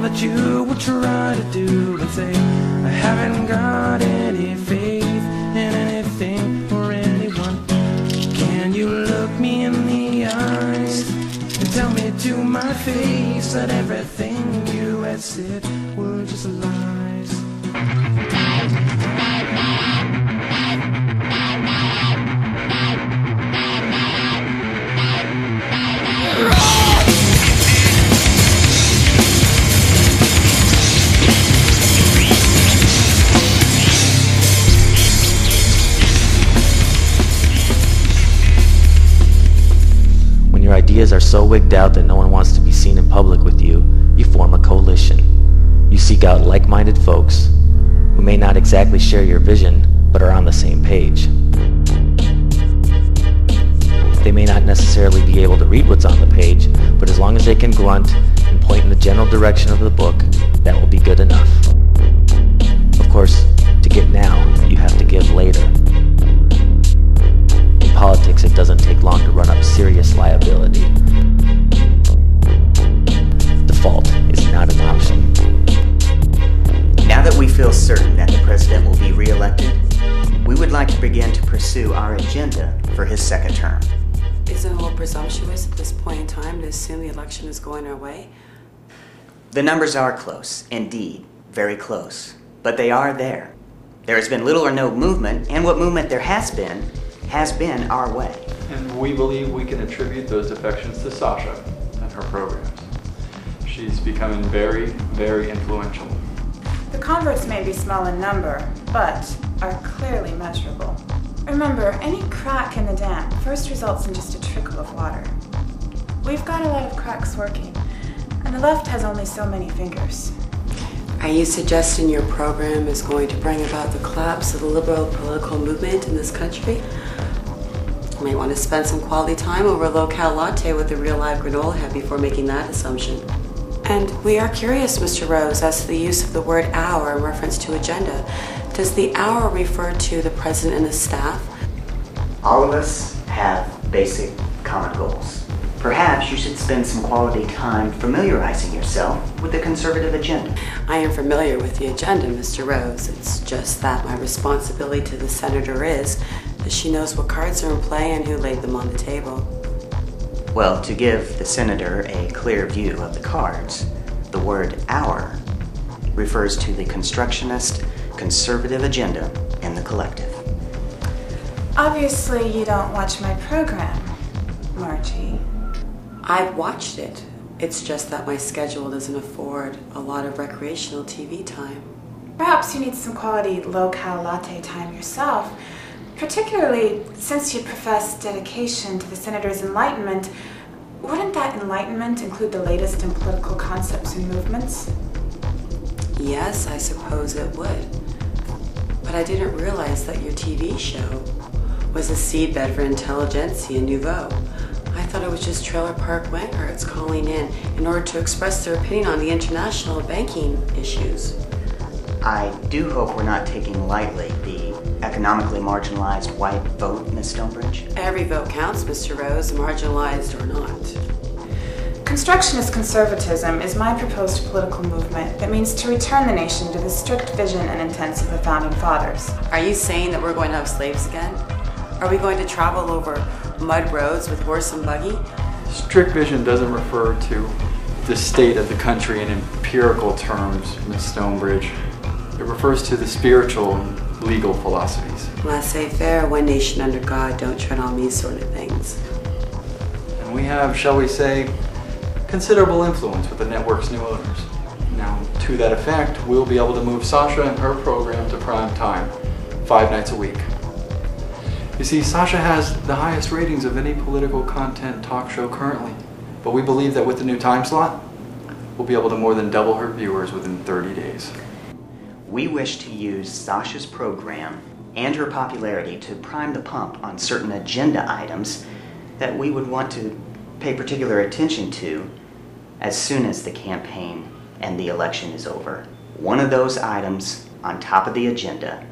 that you will try to do and say, I haven't got any faith in anything or anyone. Can you look me in the eyes and tell me to my face that everything you had said were just lies? When your ideas are so wigged out that no one wants to be seen in public with you, you form a coalition. You seek out like-minded folks who may not exactly share your vision, but are on the same page. They may not necessarily be able to read what's on the page, but as long as they can grunt and point in the general direction of the book, that will be good enough. Of course, to get now, you have to give later. In politics, it doesn't take long to run up serious liability. Default is not an option. Now that we feel certain that the president will be re-elected, we would like to begin to pursue our agenda for his second term. Isn't it a little presumptuous at this point in time to assume the election is going our way? The numbers are close, indeed, very close, but they are there. There has been little or no movement, and what movement there has been our way. And we believe we can attribute those defections to Sasha and her programs. She's becoming very, very influential. The converts may be small in number, but are clearly measurable. Remember, any crack in the dam first results in just a trickle of water. We've got a lot of cracks working, and the left has only so many fingers. Are you suggesting your program is going to bring about the collapse of the liberal political movement in this country? You may want to spend some quality time over a low-cal latte with a real live granola head before making that assumption. And we are curious, Mr. Rose, as to the use of the word "our" in reference to agenda. Does the "our" refer to the president and his staff? All of us have basic common goals. Perhaps you should spend some quality time familiarizing yourself with the conservative agenda. I am familiar with the agenda, Mr. Rose. It's just that my responsibility to the senator is that she knows what cards are in play and who laid them on the table. Well, to give the senator a clear view of the cards, the word "our" refers to the constructionist conservative agenda in the collective. Obviously, you don't watch my program, Margie. I've watched it. It's just that my schedule doesn't afford a lot of recreational TV time. Perhaps you need some quality low-cal latte time yourself, particularly since you profess dedication to the senator's enlightenment. Wouldn't that enlightenment include the latest in political concepts and movements? Yes, I suppose it would. But I didn't realize that your TV show was a seedbed for intelligentsia nouveau. I thought it was just trailer park wankards calling in order to express their opinion on the international banking issues. I do hope we're not taking lightly the economically marginalized white vote, Miss Stonebridge. Every vote counts, Mr. Rose, marginalized or not. Constructionist conservatism is my proposed political movement that means to return the nation to the strict vision and intents of the Founding Fathers. Are you saying that we're going to have slaves again? Are we going to travel over mud roads with horse and buggy? Strict vision doesn't refer to the state of the country in empirical terms, Ms. Stonebridge. It refers to the spiritual and legal philosophies. Laissez-faire, one nation under God, don't tread on me sort of things. And we have, shall we say, considerable influence with the network's new owners. Now, to that effect, we'll be able to move Sasha and her program to prime time, 5 nights a week. You see, Sasha has the highest ratings of any political content talk show currently, but we believe that with the new time slot, we'll be able to more than double her viewers within 30 days. We wish to use Sasha's program and her popularity to prime the pump on certain agenda items that we would want to pay particular attention to as soon as the campaign and the election is over. One of those items on top of the agenda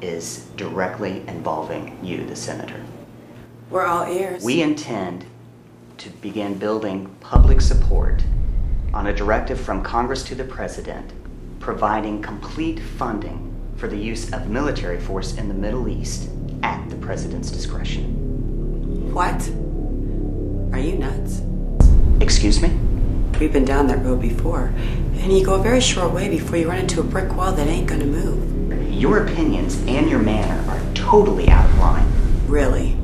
is directly involving you, the senator. We're all ears. We intend to begin building public support on a directive from Congress to the President providing complete funding for the use of military force in the Middle East at the President's discretion. What? Are you nuts? Excuse me? We've been down that road before, and you go a very short way before you run into a brick wall that ain't gonna move. Your opinions and your manner are totally out of line. Really?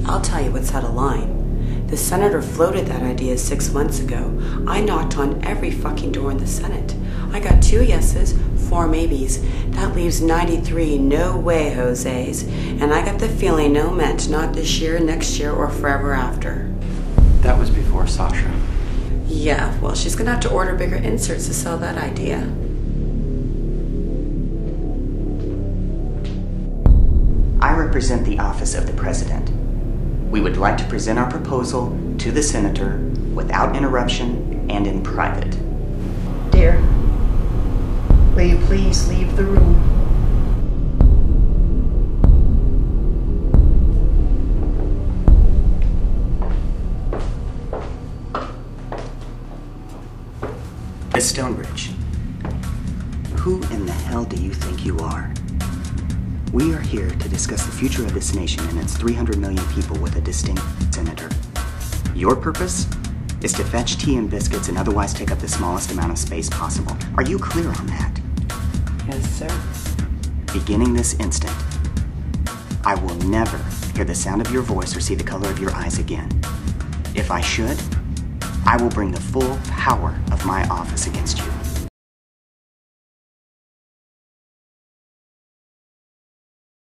I'll tell you what's out of line. The senator floated that idea 6 months ago. I knocked on every fucking door in the Senate. I got 2 yeses, 4 maybes. That leaves 93 no way Jose's. And I got the feeling no meant, not this year, next year, or forever after. That was before Sasha. Yeah, well, she's gonna have to order bigger inserts to sell that idea. I represent the office of the President. We would like to present our proposal to the Senator without interruption and in private. Dear, will you please leave the room? Miss Stonebridge, who in the hell do you think you are? We are here to discuss the future of this nation and its 300 million people with a distinct senator. Your purpose is to fetch tea and biscuits and otherwise take up the smallest amount of space possible. Are you clear on that? Yes, sir. Beginning this instant, I will never hear the sound of your voice or see the color of your eyes again. If I should, I will bring the full power of my office against you.